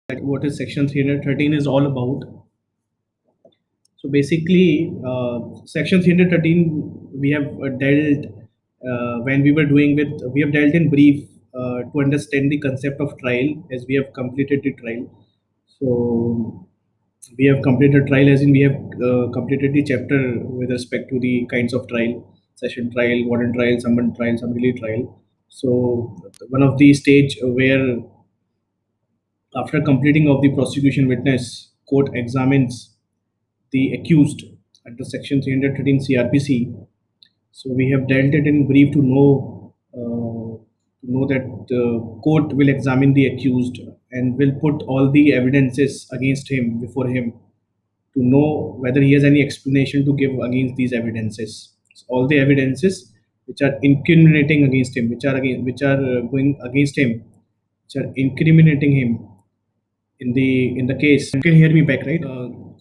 what is Section 313 is all about. So basically, Section 313 we have dealt when we were doing with we have dealt in brief to understand the concept of trial as we have completed the trial. So we have completed trial as in we have completed the chapter with respect to the kinds of trial: session trial, warrant trial, summary trial. So one of the stage where after completing of the prosecution witness, court examines the accused under Section 313 CRPC. So we have dealt it in brief to know that the court will examine the accused and will put all the evidences against him before him to know whether he has any explanation to give against these evidences. So all the evidences which are incriminating against him, which are going against him, which are incriminating him in the case. You can hear me back, right?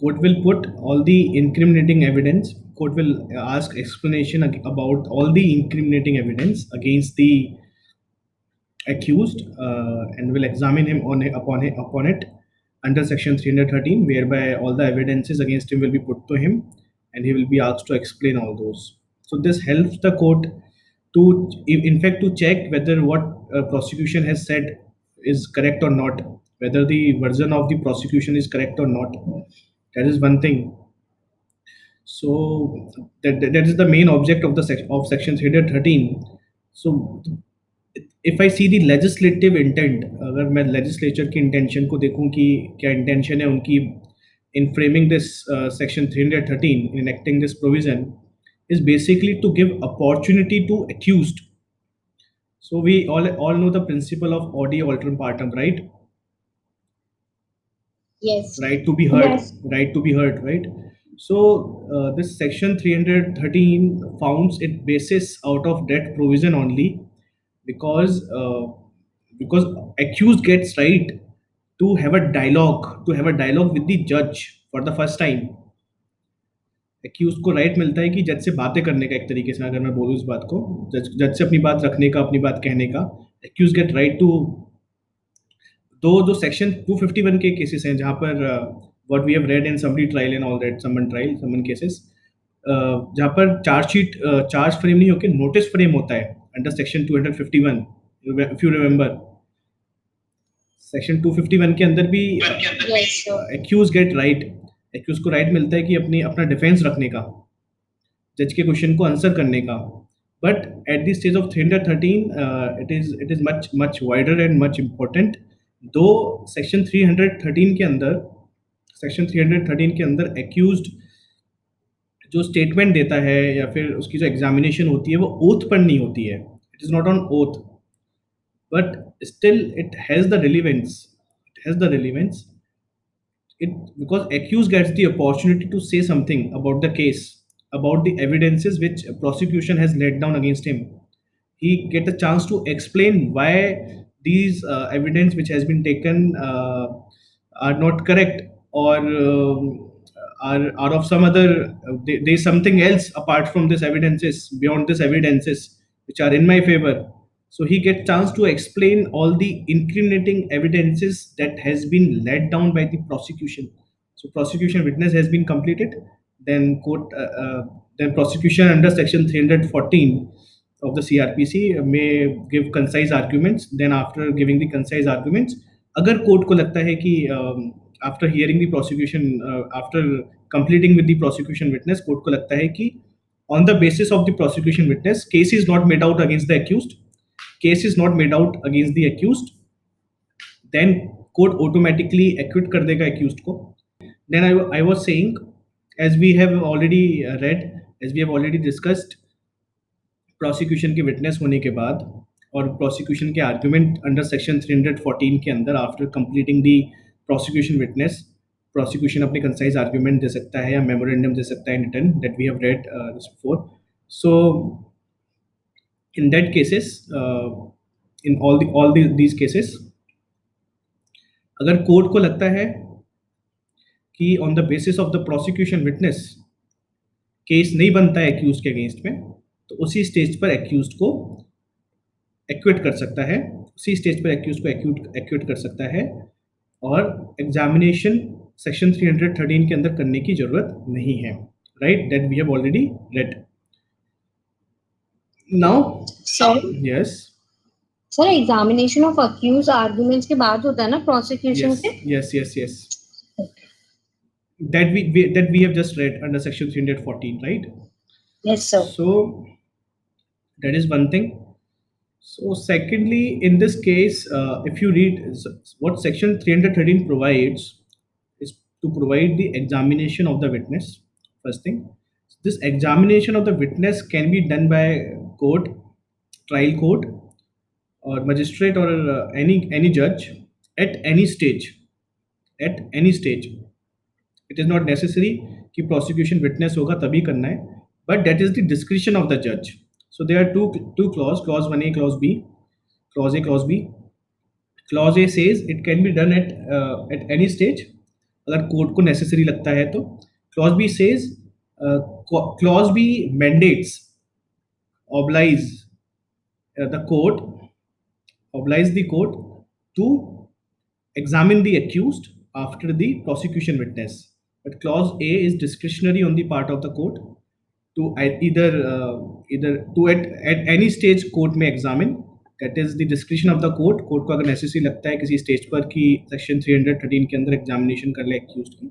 Court will put all the incriminating evidence. Court will ask explanation about all the incriminating evidence against the accused and will examine him upon it under Section 313, whereby all the evidences against him will be put to him and he will be asked to explain all those. So this helps the court to, in fact, to check whether what prosecution has said is correct or not, whether the version of the prosecution is correct or not. That is one thing. So that is the main object of the of Section 313. So if I see the legislative intent, अगर मैं legislature की intention को देखूं कि क्या intention है उनकी in framing this section 313 in enacting this provision is basically to give opportunity to accused. So we all know the principle of audi alteram partem, right? Yes. Right to be heard. Yes. Right to be heard, right? So this section 313 founds it basis out of that provision only because accused gets right to have a dialogue with the judge for the first time. accused को right मिलता है कि जज से बातें करने का, एक तरीके से अगर मैं बोलूँ इस बात को, जज से अपनी बात रखने का, अपनी बात कहने का. accused get right to दो जो सेक्शन 251 के केसेस हैं जहाँ पर what we have read in summary trial and all that summon cases जहाँ पर चार्ज फ्रेम नहीं होकर नोटिस फ्रेम होता है under section 251 if you remember. Section 251 के अंदर भी एक्यूज गेट राइट, एक्यूज को राइट मिलता है कि अपना डिफेंस रखने का, जज के क्वेश्चन को आंसर करने का. But at the stage of 313 it is much wider and much important. दो सेक्शन 313 के अंदर एक्यूज्ड जो स्टेटमेंट देता है या फिर उसकी जो एग्जामिनेशन होती है वो ओथ पर नहीं होती है. It is not on oath, but still it has the relevance. It because accused gets the opportunity to say something about the case, about the evidences which prosecution has laid down against him. He get a chance to explain why these evidence which has been taken are not correct, or are of some other there's something else apart from this evidences, beyond this evidences which are in my favor. So he gets chance to explain all the incriminating evidences that has been laid down by the prosecution. So prosecution witness has been completed, then then prosecution under section 314 of the CRPC may give concise arguments. Then after giving the concise arguments, अगर court को लगता है कि after hearing the prosecution, after completing with the prosecution witness, court को लगता है कि on the basis of the prosecution witness, case is not made out against the accused, then court automatically acquit कर देगा accused को. Then I was saying, as we have already read, as we have already discussed, prosecution के witness होने के बाद और prosecution के argument under section 314 के अंदर after completing the prosecution witness, prosecution अपने concise argument दे सकता है या memorandum दे सकता है in written, that we have read this before. So in that cases, in these cases, अगर कोर्ट को लगता है कि on the basis of the prosecution witness case नहीं बनता है एक्यूज के अगेंस्ट में, तो उसी स्टेज पर एक्यूज को एक्विट कर सकता है, उसी स्टेज पर एक्यूज को एक्विट कर सकता है और एग्जामिनेशन सेक्शन 313 के अंदर करने की जरूरत नहीं है, right? That we have already read. Now sir yes sir examination of accuse arguments के बाद होता है ना प्रोसिक्यूशन यस के? Yes yes yes that we have just read under section 314, right? Yes sir. So that is one thing. So secondly, in this case, if you read what section 313 provides is to provide the examination of the witness. First thing, this examination of the witness can be done by court, trial court, or magistrate, or any judge at any stage. At any stage, it is not necessary कि prosecution witness होगा तभी करना है, but that is the discretion of the judge. So there are two clause 1A, clause B, clause A, clause B. Clause A says it can be done at any stage अगर court को necessary लगता है तो. Clause B says clause B mandates, oblige the court, oblige the court to examine the accused after the prosecution witness. But clause A is discretionary on the part of the court to either to at any stage court may examine. That is the discretion of the court. Court को अगर necessary लगता है किसी stage पर कि section 313 के अंदर examination कर ले एक्यूज की,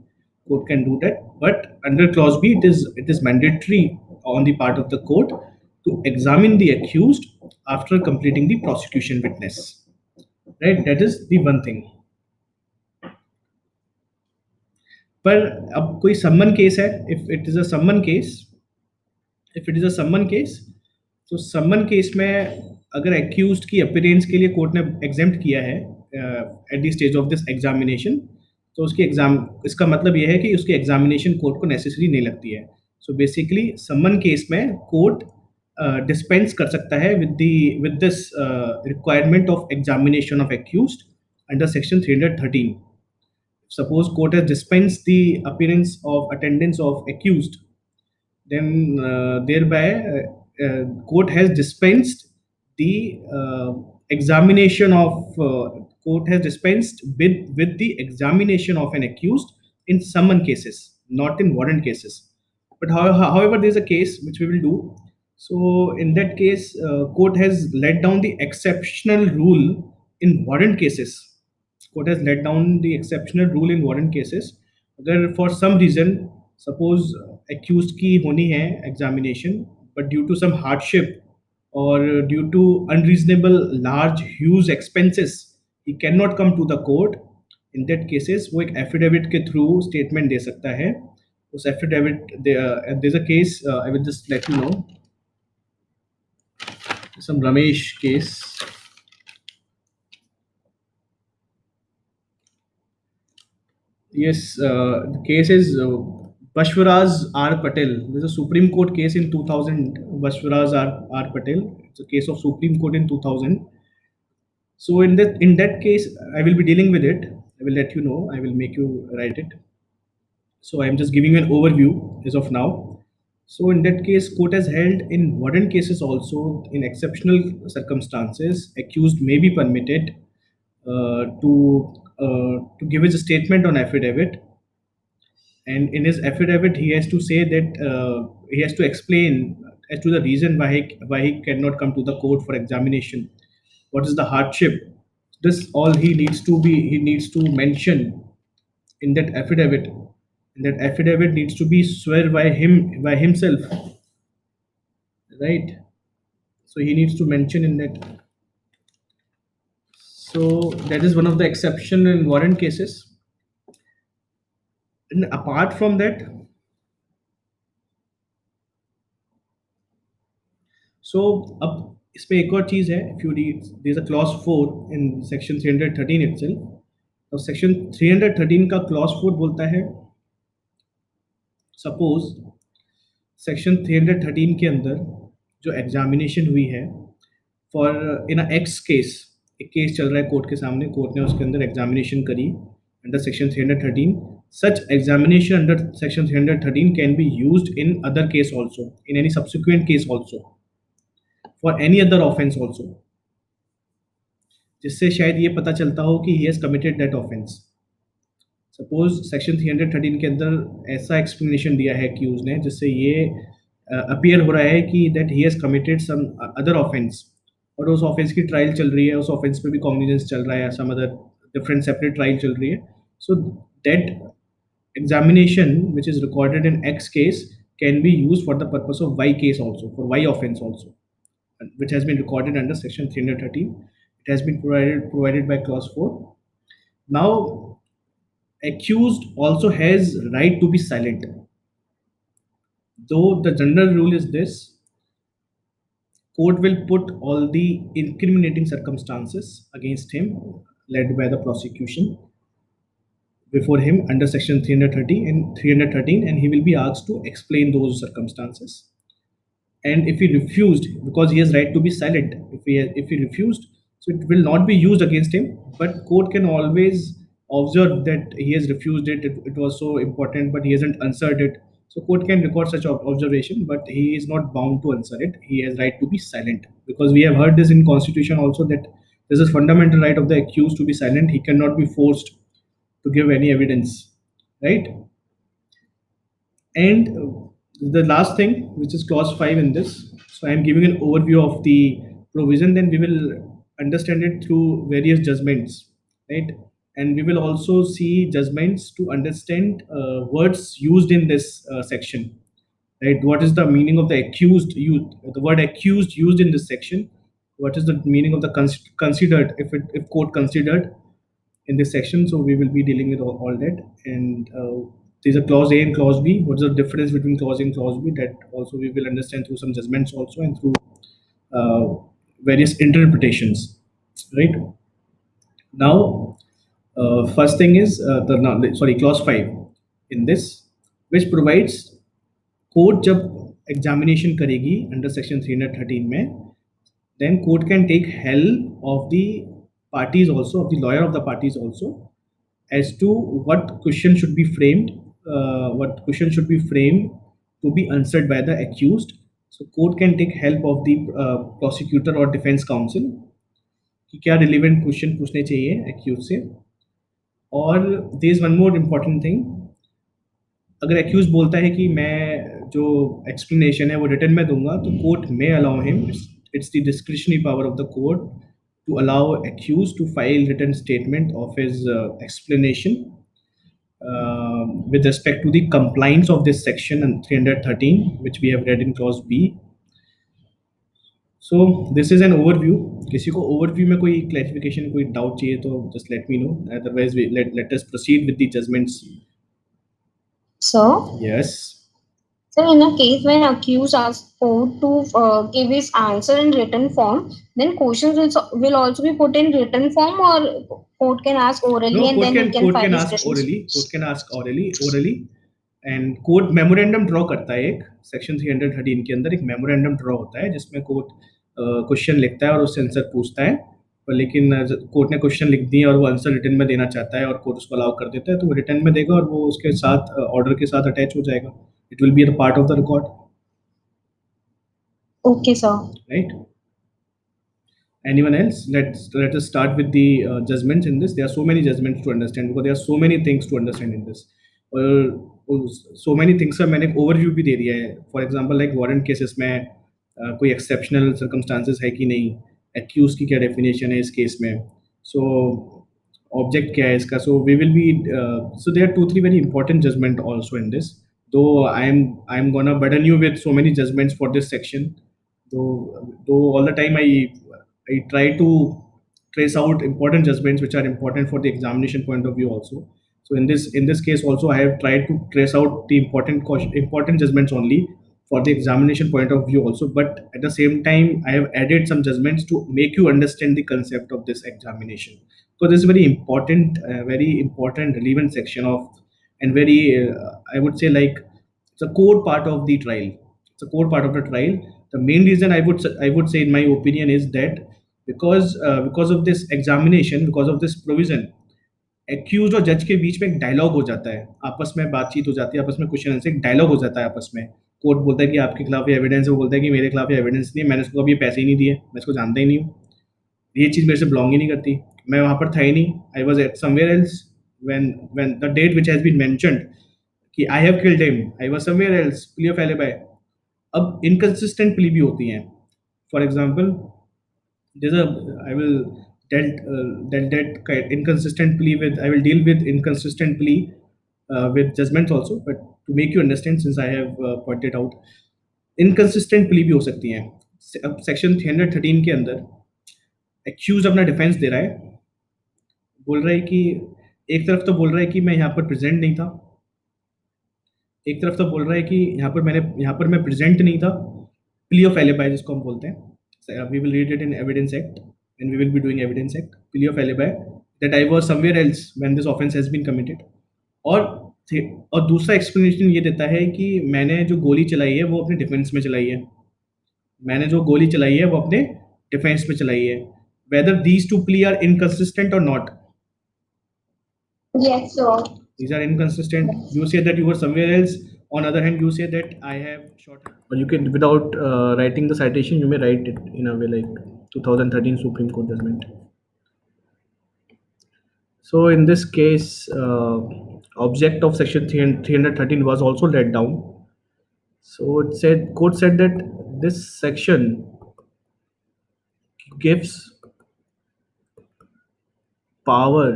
court can do that. But under clause B, it is mandatory on the part of the court to examine the accused after completing the prosecution witness. Right? That is the one thing. पर अब कोई सम्मन case है, if it is a सम्मन case, if it is a सम्मन case, तो सम्मन case में अगर एक्यूज्ड की अपीयरेंस के लिए कोर्ट ने एग्जेम्प्ट किया है at the stage of this examination, तो उसकी एग्जाम, इसका मतलब यह है कि उसकी एग्जामिनेशन कोर्ट को नेसेसरी नहीं लगती है. सो बेसिकली सम्मन केस में कोर्ट डिस्पेंस कर सकता है with this requirement of examination of accused under section 313. Suppose court has dispensed the appearance of attendance of accused, then thereby court has dispensed the examination of court has dispensed with the examination of an accused in summon cases, not in warrant cases. But however, there is a case which we will do. So in that case, court has let down the exceptional rule in warrant cases. Court has let down the exceptional rule in warrant cases. अगर for some reason, suppose accused की होनी है examination, but due to some hardship or due to unreasonable large huge expenses, he cannot come to the court. In that cases, वो एक affidavit के through statement दे सकता है. उस affidavit there's a case, I will just let you know. Some Ramesh case. Yes, the case is Bashwaraz R. Patel. There's a Supreme Court case in 2000, Bashwaraz R. Patel. It's a case of Supreme Court in 2000. So in that case, I will be dealing with it. I will let you know. I will make you write it. So I am just giving you an overview as of now. So in that case, court has held in warrant cases also, in exceptional circumstances, accused may be permitted to give his statement on affidavit, and in his affidavit he has to say that he has to explain as to the reason why he cannot come to the court for examination, what is the hardship. This all he needs to mention in that affidavit, and that affidavit needs to be swear by himself, right? So he needs to mention in that. So that is one of the exception in warrant cases. And apart from that, so अब इसमें एक और चीज है, if you read, there is a clause 4 in section 313 itself. तो section 313 का clause 4 बोलता है, suppose section 313 के अंदर जो एग्जामिनेशन हुई है फॉर इन एक्स केस, एक केस चल रहा है कोर्ट के सामने, कोर्ट ने उसके अंदर एग्जामिनेशन करी under section 313. Such examination under section 313 can be used in other case also, in any subsequent case also, for any other offense also, जिससे शायद ये पता चलता हो कि he has committed that offense. Suppose section 313 के अंदर ऐसा एक्सप्लेनेशन दिया है एक्यूज ने जिससे ये अपीयर हो रहा है कि that he has committed some other offence, और उस ऑफेंस की ट्रायल चल रही है, उस ऑफेंस पे भी कॉग्निजेंस चल रहा है, some other different separate trial चल रही है. So that examination which is recorded in X case can be used for the purpose of Y case also, for Y offense also, which has been recorded under section 313. It has been provided by clause 4. Now accused also has right to be silent, though the general rule is this: court will put all the incriminating circumstances against him led by the prosecution before him under section 330 and 313, and he will be asked to explain those circumstances. And if he refused, because he has right to be silent, if he refused, so it will not be used against him, but court can always observe that he has refused it, it was so important but he hasn't answered it. So court can record such observation, but he is not bound to answer it. He has right to be silent, because we have heard this in constitution also, that this is fundamental right of the accused to be silent. He cannot be forced to give any evidence, right? And the last thing, which is clause 5 in this, so I am giving an overview of the provision, then we will understand it through various judgments, right? And we will also see judgments to understand words used in this section, right? What is the meaning of the accused, the word accused used in this section? What is the meaning of the considered, if court considered in this section? So we will be dealing with all that. And there's a clause A and clause B. What is the difference between clause A and clause B? That also we will understand through some judgments also, and through uh, various interpretations, right? Now, first thing is clause 5 in this, which provides court जब examination करेगी under section 313 में, then court can take help of the parties also, of the lawyer of the parties also, as to what question should be framed, to be answered by the accused. So court can take help of the prosecutor or defense counsel कि क्या relevant question पूछने चाहिए accused से. और there is one more important thing. अगर accused बोलता है कि मैं जो एक्सप्लेनेशन है वो रिटर्न में दूंगा, तो कोर्ट में allow him, it's the discretionary power of the court to allow accuse to file written statement of his explanation with respect to the compliance of this section and 313, which we have read in clause B. So this is an overview. किसी को overview में कोई clarification, कोई doubt चाहिए तो just let me know. Otherwise, let us proceed with the judgments. So, Yes. so in a case when accused asks court to give his answer in written form, then questions will also be put in written form, or court can ask orally No, and then he can file his ask decision. orally. Court can ask orally, and court memorandum draw करता है. एक section 313 के अंदर एक memorandum draw होता है जिसमें court question लिखता है और उससे आंसर पूछता है. पर लेकिन कोर्ट ने क्वेश्चन लिख दिए और वो आंसर रिटर्न में देना चाहता है और कोर्ट उसको अलाउ कर देता है, तो वो रिटर्न में देगा और वो उसके साथ ऑर्डर के साथ अटैच हो जाएगा. It will be a part of the record. Okay, sir. Right? Anyone else? Let us start with the judgments in this. There are so many judgments to understand, because there are so many things to understand in this. So many things का मैंने overview भी दे दिया है. For example like warrant cases में कोई exceptional circumstances है कि नहीं, एक्यूज की क्या डेफिनेशन है इस केस में, सो ऑब्जेक्ट क्या है इसका. So we will be so there are 2-3 very important judgement also in this. though I'm gonna burden you with so many judgments for this section, though all the time I try to trace out important judgments which are important for the examination point of view also. So in this case also I have tried to trace out the important judgments only for the examination point of view also, but at the same time I have added some judgments to make you understand the concept of this examination. So this is very important relevant section of, and very I would say like it's a core part of the trial. It's a core part of the trial. The main reason I would say in my opinion is that because of this examination, because of this provision, accuse और जज के बीच में एक dialogue हो जाता है, आपस में बातचीत हो जाती है, आपस में क्वेश्चन आंसर, एक डायलॉग हो जाता है आपस में. कोर्ट बोलता है कि आपके खिलाफ ये एविडेंस है, वो बोलता है कि मेरे खिलाफ ये एविडेंस नहीं है, मैंने उसको अभी पैसे ही नहीं दिए, मैं इसको जानता ही नहीं हूँ, ये चीज़ मेरे से बिलोंग ही नहीं करती, मैं वहाँ पर था ही नहीं, I was at somewhere else, when the date which has been mentioned कि I have killed him, I was somewhere else, plea of alibi. अब inconsistent plea भी होती हैं. For example, there's a I will dealt that inconsistent plea with I will deal with inconsistent plea with judgments also, but to make you understand, since I have pointed out, inconsistent plea भी हो सकती हैं. अब section 313 के अंदर accused अपना defence दे रहा है, बोल रहा है कि एक तरफ तो बोल रहा है कि मैं यहाँ पर प्रेजेंट नहीं था, एक तरफ तो बोल रहा है कि यहाँ पर मैं प्रेजेंट नहीं था, प्ली ऑफ एलिबाई जिसको हम बोलते हैं, we will read it in evidence act and we will be doing evidence act, plea of alibi that I was somewhere else when this offence has been committed. और और दूसरा explanation ये देता है कि मैंने जो गोली चलाई है वो अपने डिफेंस में चलाई है, मैंने जो गोली चलाई है वो अपने डिफेंस में चलाई है, whether these two plea are inconsistent or not. Yes, sir. These are inconsistent. You say that you were somewhere else. On other hand, you say that I have shot. Or you can, without writing the citation, you may write it in a way like 2013 Supreme Court judgment. So in this case, object of section 313 was also read down. So it said, court said that this section gives power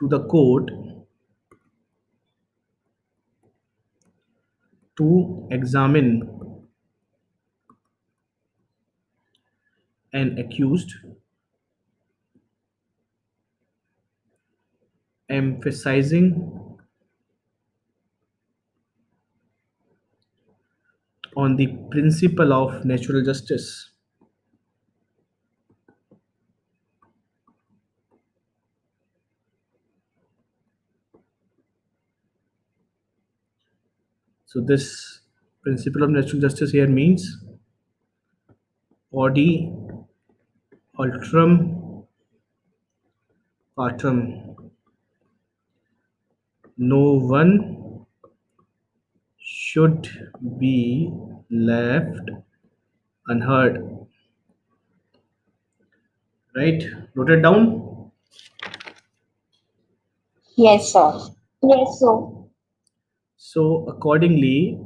to the court to examine an accused, emphasizing on the principle of natural justice. So this principle of natural justice here means odi alterum partem. No one should be left unheard. Right? Note it down. Yes, sir. Yes, sir. So accordingly,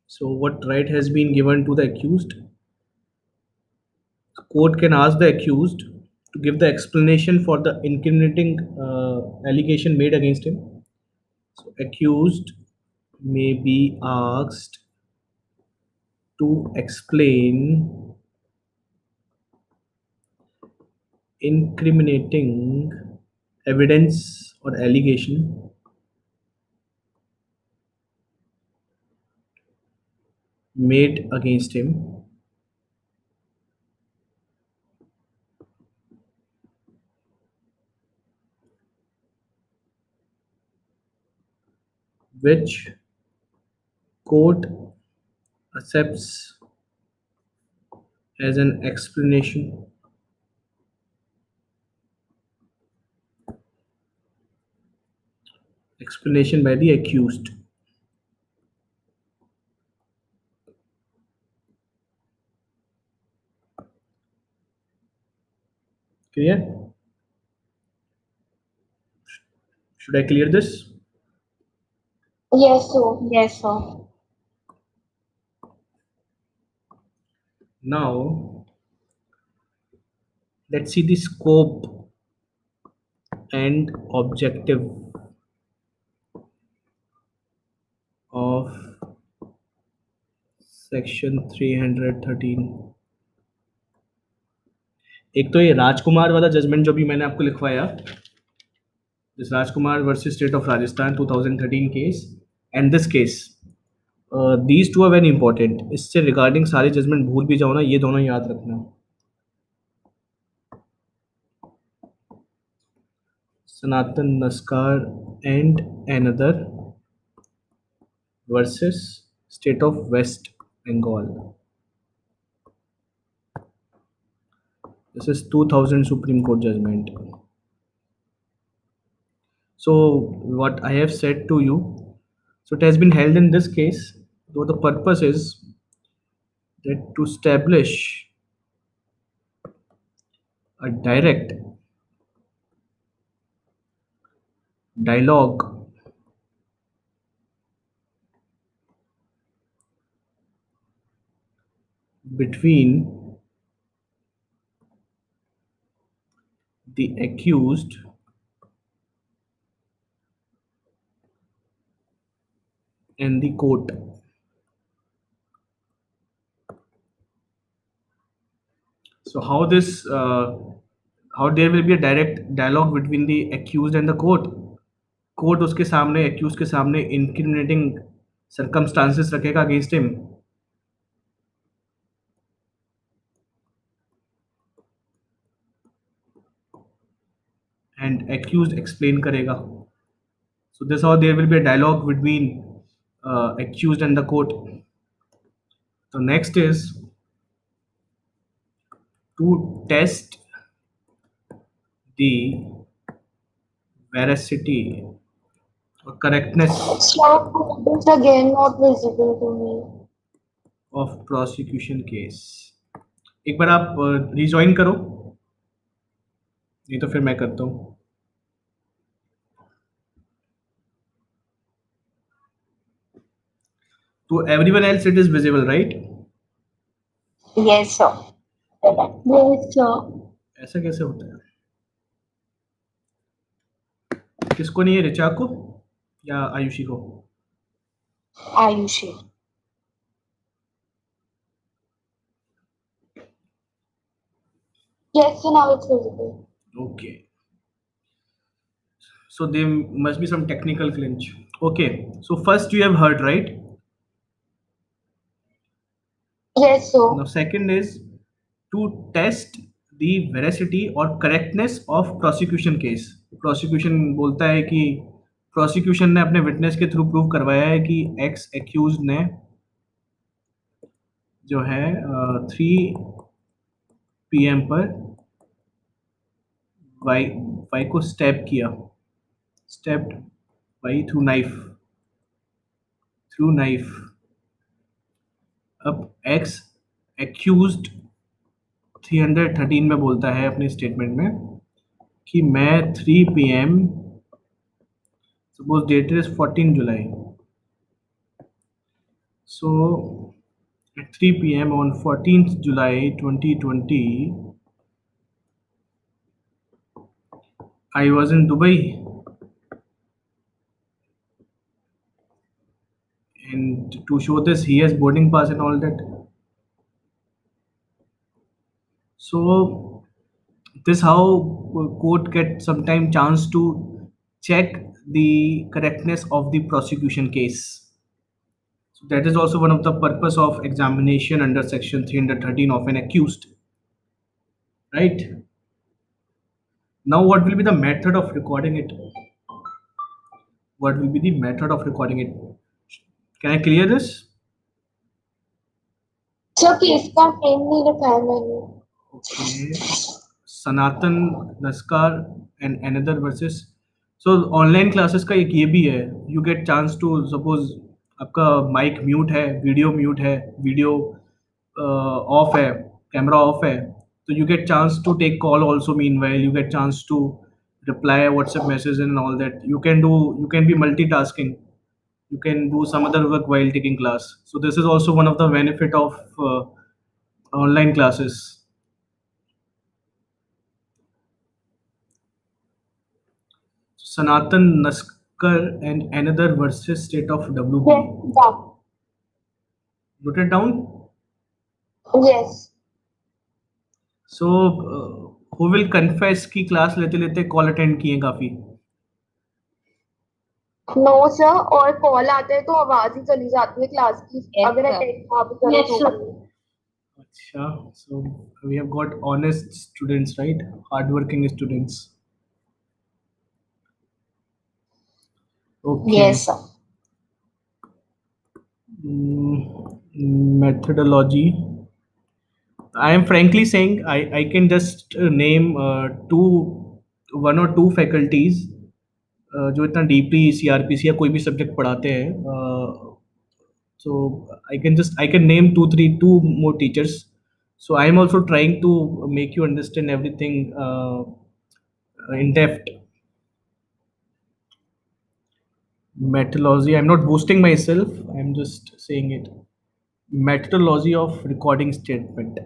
so what right has been given to the accused? The court can ask the accused to give the explanation for the incriminating allegation made against him. So accused may be asked to explain incriminating evidence or allegation made against him, which court accepts as an explanation by the accused. Clear? Should I clear this? Yes, sir. Yes, sir. Now, let's see the scope and objective of section 313. एक तो ये राजकुमार वाला judgement जो भी मैंने आपको लिखवाया, this Rajkumar versus state of Rajasthan 2013 case and this case, these two are very important. इससे रिगार्डिंग सारे जजमेंट भूल भी जाओ ना, ये दोनों याद रखना. Sanatan Naskar and another versus state of West Bengal. This is 2000 Supreme Court judgment. So what I have said to you, so it has been held in this case, though the purpose is that to establish a direct dialogue between the accused and the court. So how there will be a direct dialogue between the accused and the court? Court उसके सामने accused के सामने incriminating circumstances रखेगा against him and accused explain करेगा. So this how there will be a dialogue between accused and the court. So next is to test the veracity or correctness Stop. This again not visible to me. of prosecution case. एक बार आप rejoin करो, नहीं तो फिर मैं करता हूँ. To everyone else it is visible, right? Yes, sir. Yes, sir. ऐसा कैसे होता है? किसको नहीं है, ऋचा को या आयुषी को? Ayushi. Yes, so now it's visible. Okay. So there must be some technical glitch. Okay. So first you have heard, right? Yes, sir. Now second is to test the veracity or correctness of prosecution case. Prosecution बोलता है कि prosecution ने अपने witness के through prove करवाया है कि ex accused ने जो है 3 PM पर वाई को स्टैब किया, स्टेप्ड वाई थ्रू नाइफ. अब एक्स एक्यूज्ड 313 में बोलता है अपने स्टेटमेंट में कि मैं 3 PM, suppose date is 14 July, so at 3 PM on 14th July 2020 I was in Dubai and to show this he has boarding pass and all that. So this how court get sometime chance to check the correctness of the prosecution case. So that is also one of the purpose of examination under section 313 of an accused, right? Now what will be the method of recording it? What will be the method of recording it? Can I clear this? Sir case का name नहीं रखा है मैंने. Okay. Sanatan Naskar and another versus. So online classes का एक ये भी है, you get chance to suppose आपका माइक म्यूट है, वीडियो म्यूट है, वीडियो ऑफ है, कैमरा ऑफ है, तो you get chance to take call also. Meanwhile you get chance to reply WhatsApp message and all that. You can be multitasking. You can do some other work while taking class. So this is also one of the benefit of online classes. Sanatan Naskar and another versus state of WB. Yes, that. Note it down. Yes. So who will confess की class लेते लेते call attend किए काफी? No sir, और call आते हैं तो आवाज ही चली जाती है क्लास की. Yes, अगर sir. अटेंड आप करो Yes, तो. sir. अच्छा, so we have got honest students, right? Hardworking students. Okay. Yes, sir. Methodology. I am frankly saying I can just name one or two faculties जो इतना deeply CRPC या कोई भी subject पढ़ाते हैं. So I can name two more teachers. So I am also trying to make you understand everything in depth. Methodology. I'm not boosting myself. I'm just saying it. Methodology of recording statement.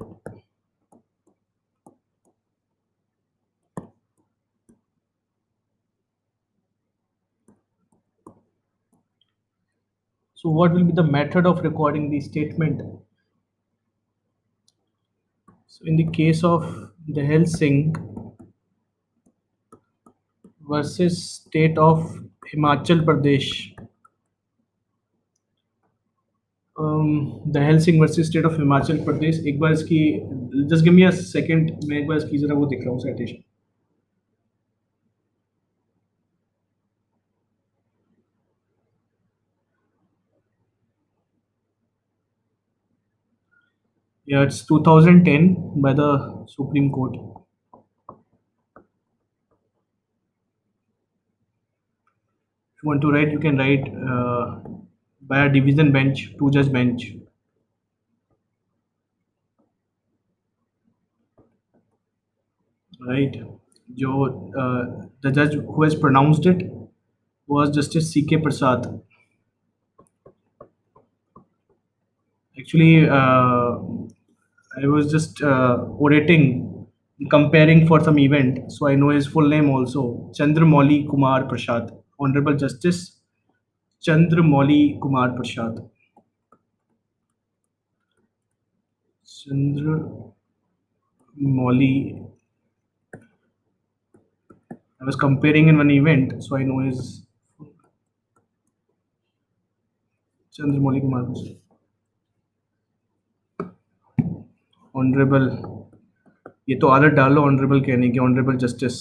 So what will be the method of recording the statement? So in the case of the Helsing versus state of Himachal Pradesh, the Helsing versus state of Himachal Pradesh, एक बार इसकी just give me a second, मैं एक बार इसकी जरा वो देख रहा हूँ citation. Yeah, it's 2010 by the Supreme Court. If you want to write, you can write by a division bench, two judge bench. Right. The judge who has pronounced it was Justice C.K. Prasad. Actually, I was just orating, comparing for some event, so I know his full name also. Chandramouli Kumar Prasad, Honorable Justice Chandramouli Kumar Prasad. Chandramouli. I was comparing in one event, so I know his Chandramouli Kumar Prasad. Honorable. ये तो आदत डालो honourable कहने की, honourable justice.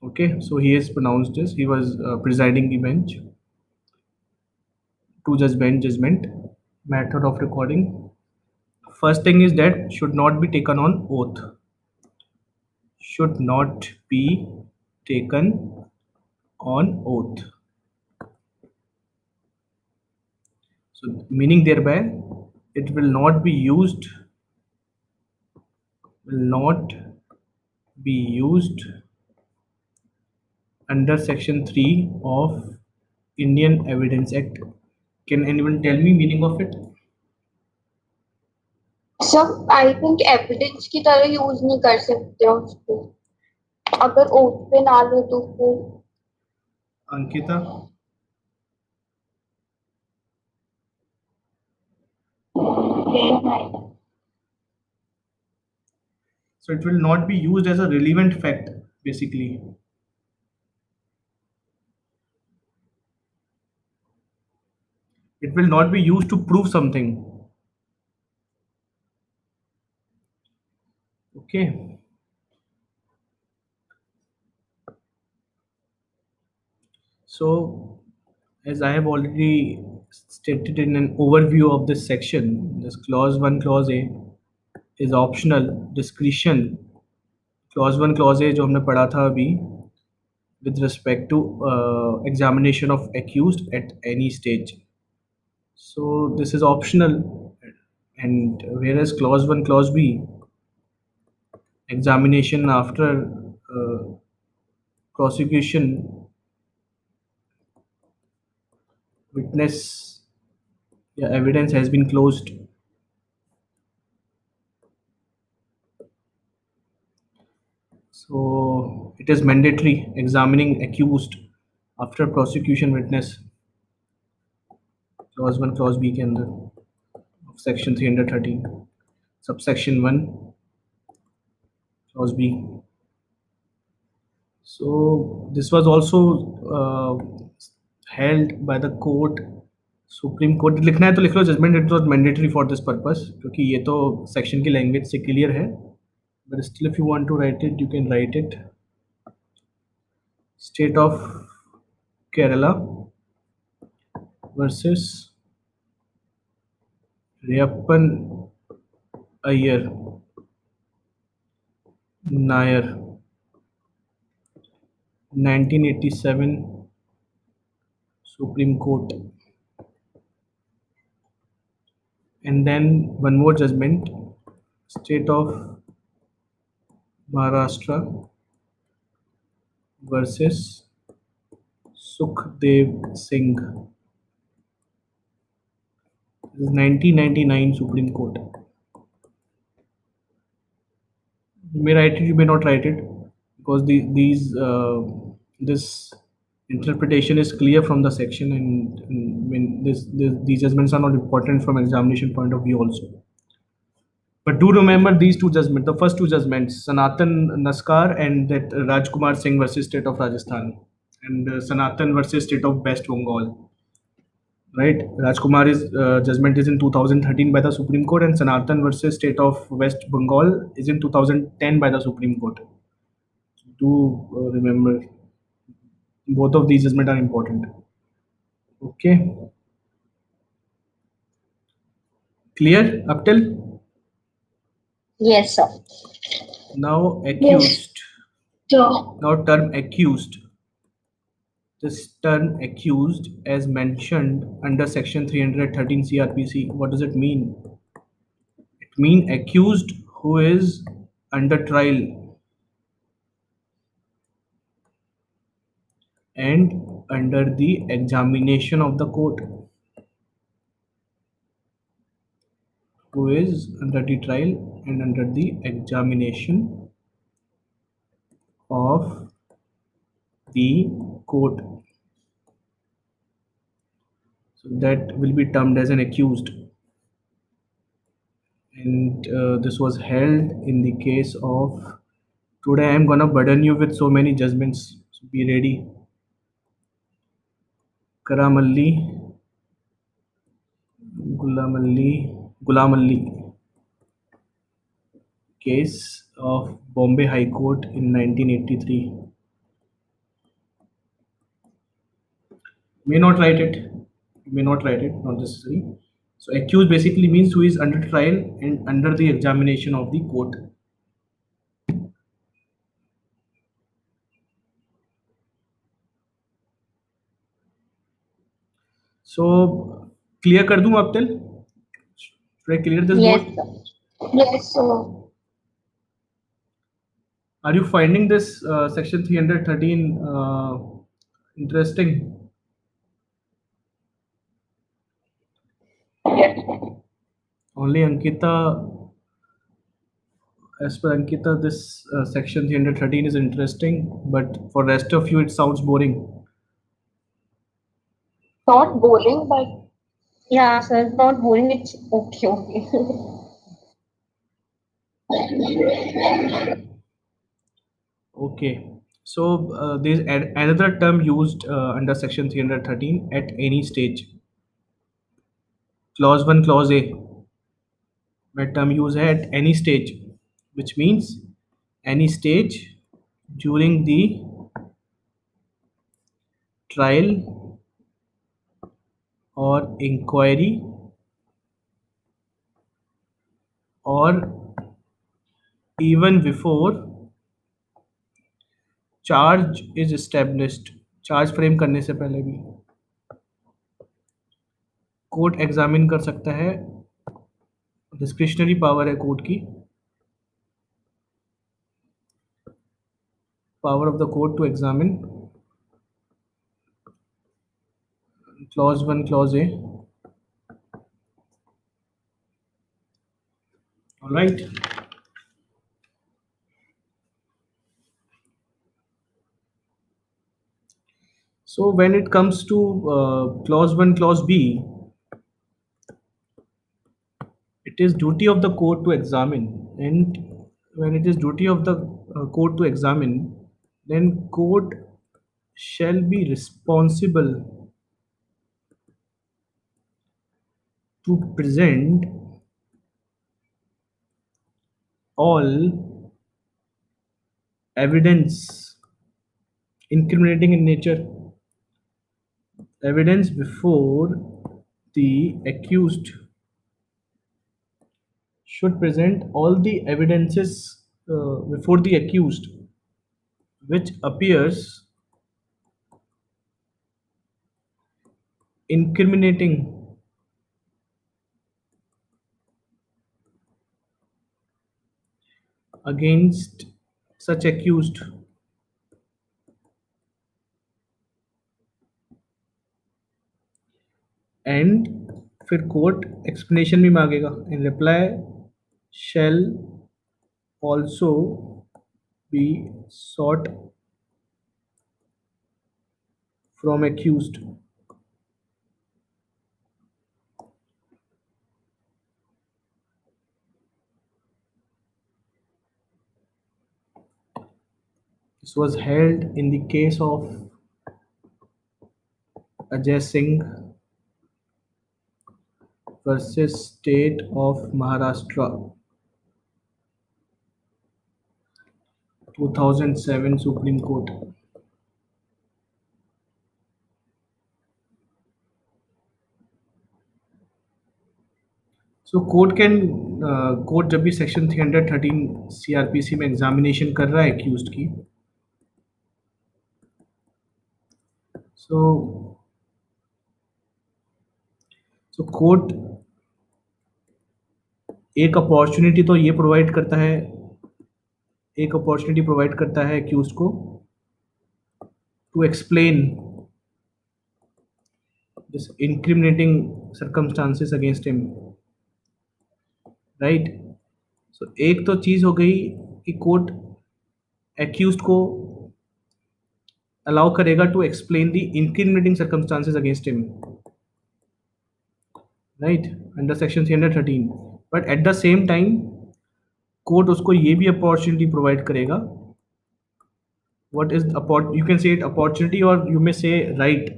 Okay, so he has pronounced this. He was presiding the bench. Two judge bench judgment. Method of recording. First thing is that should not be taken on oath. Should not be taken on oath. So meaning thereby it will not be used. Will not be used under section 3 of Indian Evidence Act. Can anyone tell me meaning of it? सब I think evidence की तरह use नहीं कर सकते हो उसको, अगर oath पे ना लो तो फिर Ankita? So it will not be used as a relevant fact, basically. It will not be used to prove something. Okay. So, as I have already stated in an overview of this section, this clause 1, clause A is optional. Discretion, clause 1, clause A जो हमने पढ़ा था अभी, with respect to examination of accused at any stage. So this is optional, and whereas clause 1, clause B, examination after prosecution, witness, yeah, evidence has been closed. So it is mandatory examining accused after prosecution witness. Clause 1, clause B के अंदर of section 313, subsection 1, clause B. So this was also held by the court, supreme court. लिखना है तो लिख लो judgement it was mandatory for this purpose, क्योंकि ये तो सेक्शन की लैंग्वेज से क्लियर है. But still if you want to write it you can write it. State of Kerala versus Rayappan Iyer Nair 1987 Supreme Court. And then one more judgment, state of Maharashtra versus Sukhdev Singh. This is 1999 Supreme Court. You may write it, you may not write it, because this interpretation is clear from the section, and when these judgments are not important from examination point of view also. But do remember these two judgments, the first two judgments, Sanatan Naskar and that Rajkumar Singh versus State of Rajasthan, and Sanatan versus State of West Bengal. Right, Rajkumar's judgment is in 2013 by the Supreme Court, and Sanatan versus State of West Bengal is in 2010 by the Supreme Court. Do remember, both of these judgments are important. Okay, clear up till Yes, sir. now? Yes. Accused. Sure. Now term accused. This term accused, as mentioned under section 313 CRPC, what does it mean? It means accused who is under trial and under the examination of the court. Who is under the trial and under the examination of the court. So that will be termed as an accused. And this was held in the case of, today I am gonna burden you with so many judgments, so be ready. Karamalli, Gulamalli case of Bombay High Court in 1983. May not write it. You may not write it, not necessary. So accused basically means who is under trial and under the examination of the court. So clear कर दूं आप till? Should I clear this Yes, board? sir. Yes, sir. Are you finding this section 313 interesting? Yes. Only Ankita, as per Ankita, this section 313 is interesting, but for rest of you, it sounds boring. Not boring, but yeah, sir, it's not boring. It's okay, okay. Okay. So there's another term used under section 313, at any stage. Clause 1, clause A. That term used at any stage, which means any stage during the trial or inquiry or even before charge is established. Charge frame करने से पहले भी court examine कर सकता है, discretionary power है court की, power of the court to examine. Clause 1, clause A. All right. So when it comes to clause 1, clause B, it is duty of the court to examine, and when it is duty of the court to examine, then court shall be responsible to present all evidence incriminating in nature, evidence before the accused, should present all the evidences before the accused which appears incriminating against such accused. And फिर court explanation भी मांगेगा. इन reply shall also be sought from accused. This was held in the case of Ajay Singh versus State of Maharashtra, 2007 Supreme Court. So court जब भी section 313 CrPC में examination कर रहा है accused की, सो कोर्ट एक अपॉर्चुनिटी तो ये प्रोवाइड करता है, एक अपॉर्चुनिटी प्रोवाइड करता है एक्यूज्ड को to explain this incriminating circumstances against him, right. So एक तो चीज़ हो गई कि कोर्ट एक्यूज्ड को अलाउ करेगा to explain the incriminating circumstances against him, right, under section 313. But at the same time court उसको ये भी अपॉर्चुनिटी प्रोवाइड करेगा. What is you can say it opportunity और you may say right.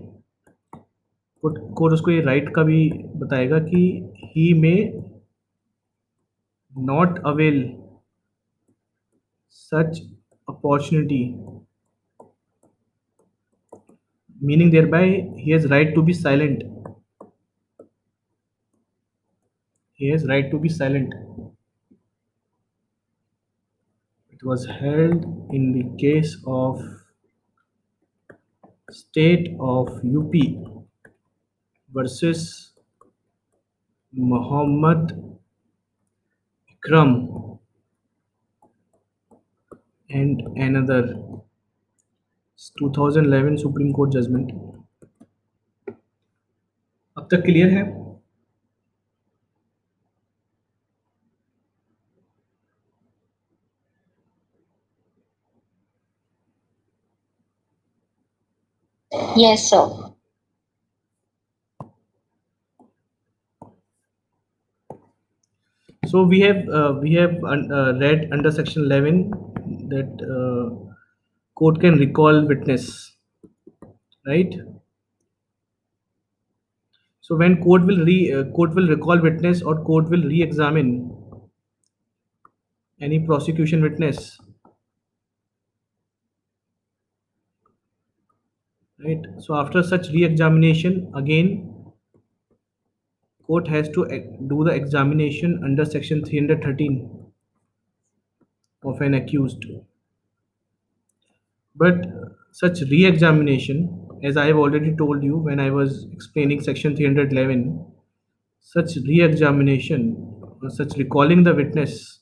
Court उसको ये right का भी बताएगा कि he may not avail such opportunity, meaning thereby he has right to be silent. He has right to be silent. It was held in the case of State of UP versus Muhammad Ikram and another, 2011 Supreme Court judgment. अब तक clear है? Yes, sir. So we have read under section 11 that court can recall witness, right? So when court will recall witness or court will re-examine any prosecution witness, right? So after such re-examination, again court has to do the examination under section 313 of an accused. But such re-examination, as I have already told you when I was explaining section 311, such re-examination or such recalling the witness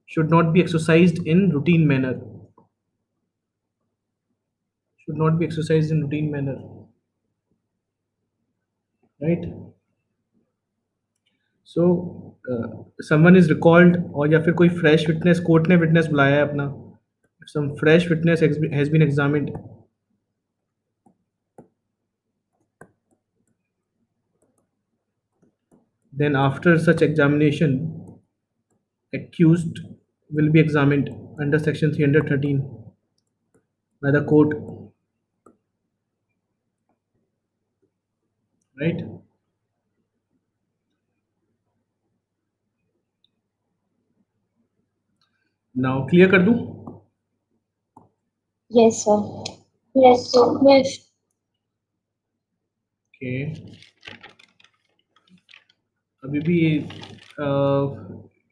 should not be exercised in routine manner. Should not be exercised in routine manner, right? So someone is recalled और या फिर कोई fresh witness court ने witness बुलाया है अपना, some fresh witness has been examined, then after such examination accused will be examined under section 313 by the court, right? Now clear कर दूं? Yes, sir. Yes, sir. Yes. Okay. अभी भी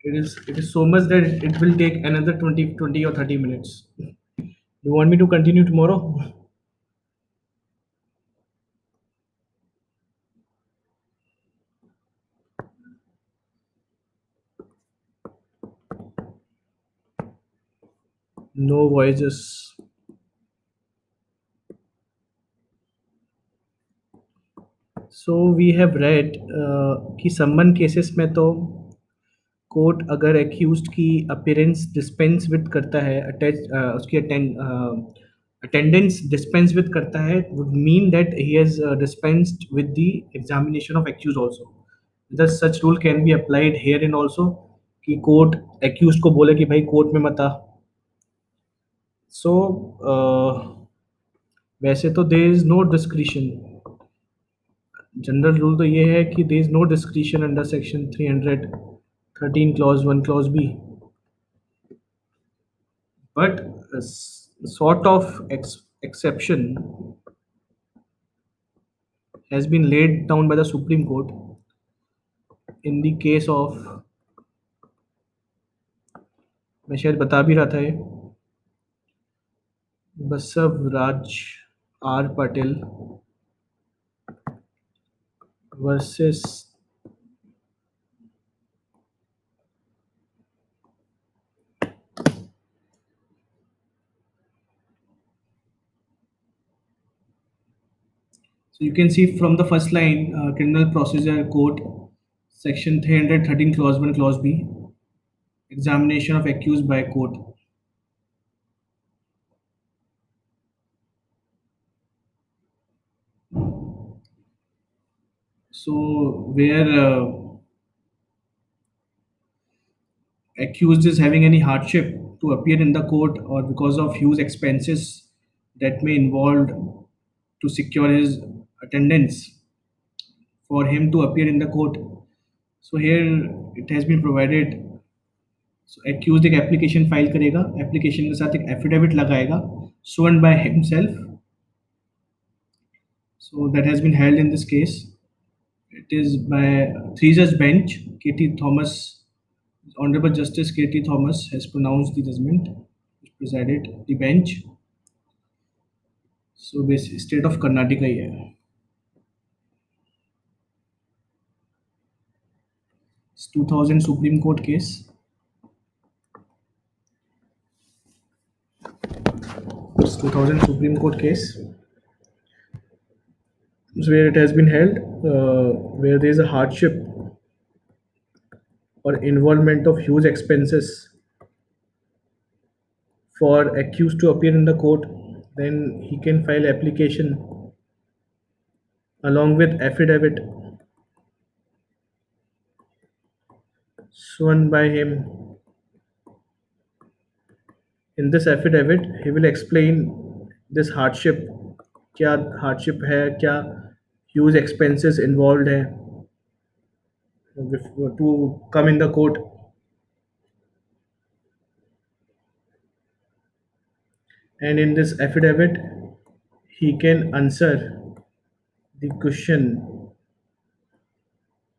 it is so much that it will take another 20 or 30 minutes. You want me to continue tomorrow? No voices. So we have read कि summon cases में तो court अगर accused की appearance dispense with करता है, उसकी अटेंडेंस डिस्पेंस विद करता है, would mean that he has dispensed with the examination of accuse also. Thus such rule can be applied herein also कि कोर्ट एक्यूज को बोले कि भाई कोर्ट में मत आ। सो वैसे तो there is no discretion, general rule तो ये है कि there is no discretion under section 313 clause 1 clause b, but a sort of exception has been laid down by the Supreme Court in the case of, मैं शायद बता भी रहा था ये, Basavaraj R Patel versus So you can see from the first line, Criminal Procedure Code, Section 313, Clause 1, Clause B, examination of accused by court. So where accused is having any hardship to appear in the court or because of huge expenses that may involve to secure his attendance for him to appear in the court. So here it has been provided, so accused एक application file करेगा, application के साथ एक affidavit लगाएगा sworn by himself. So that has been held in this case. It is by three-judge bench. K.T. Thomas, Honorable Justice K.T. Thomas has pronounced the judgment, which presided the bench. So basically state of Karnataka ही है. It's 2000 Supreme Court case. It's 2000 Supreme Court case. Where it has been held, where there is a hardship or involvement of huge expenses for accused to appear in the court, then he can file application along with affidavit sworn by him. In this affidavit, he will explain this hardship, क्या hardship है, क्या huge expenses involved है to come in the court. And in this affidavit, he can answer the question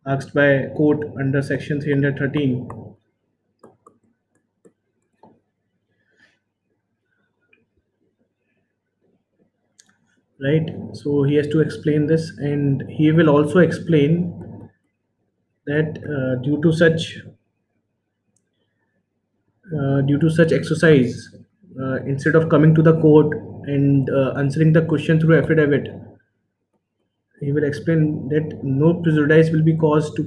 asked by court under section 313. Right, so he has to explain this, and he will also explain that due to such exercise, instead of coming to the court and answering the question through affidavit, he will explain that no prejudice will be caused to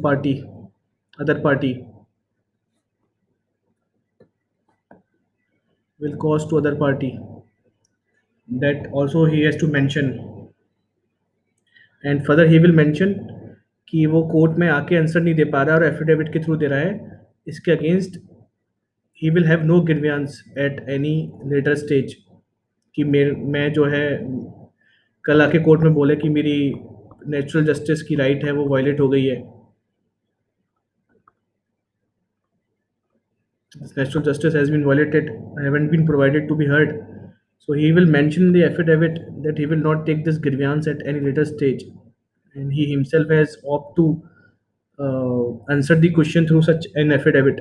other party will cause to other party. That also he has to mention. And further he will mention कि वो court में आके answer नहीं दे पा रहा और affidavit के through दे रहा है, इसके against he will have no grievance at any later stage कि मैं जो है कल आके कोर्ट में बोले कि मेरी नेचुरल जस्टिस की राइट है वो वायलेट हो गई है, natural justice has been violated, I haven't been provided to be heard. So he will mention in the affidavit that he will not take this grievance at any later stage, and he himself has opted to answer the question through such an affidavit.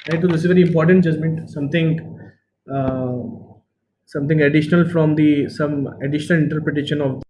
Right, so this is very important judgment. Something additional from some additional interpretation of